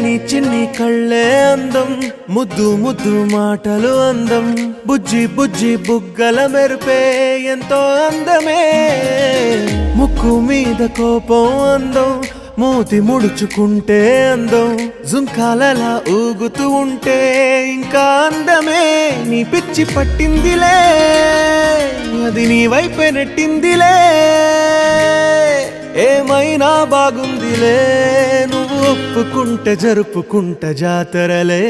నీ చిన్ని కళ్ళే అందం, ముద్దు ముద్దు మాటలు అందం, బుజ్జి బుజ్జి బుగ్గల మెరుపే ఎంతో అందమే. ముక్కు మీద కోపం అందం, మూతి ముడుచుకుంటే అందం, జుంకాలలా ఊగుతూ ఉంటే ఇంకా అందమే. నీ పిచ్చి పట్టిందిలే, అది నీ వైపే నెట్టిందిలే. ఏమైనా బాగుందిలే, నువ్వు ఒప్పుకుంటే జరుపుకుంటా జాతరలే.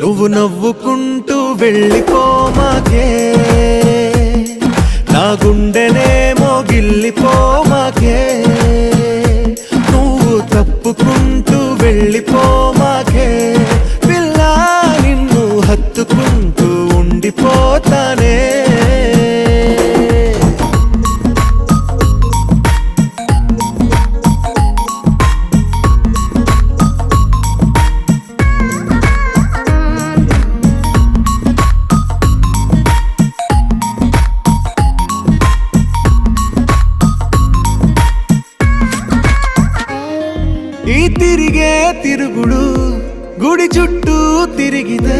నువ్వు నవ్వుకుంటూ వెళ్ళిపోమాకే, నా గుండెనేమో గిల్లిపోమాకే. నువ్వు తప్పుకుంటూ వెళ్ళిపోమాకే, పిల్ల నిన్ను హత్తుకుంటూ ఉండిపోతానే. ఈ తిరిగే తిరుగుడు గుడి చుట్టూ తిరిగితే,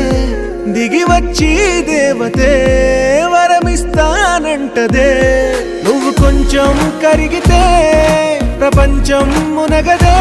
దిగి వచ్చి దేవతే వరమిస్తానంటదే. నువ్వు కొంచెం కరిగితే ప్రపంచం మునగదే.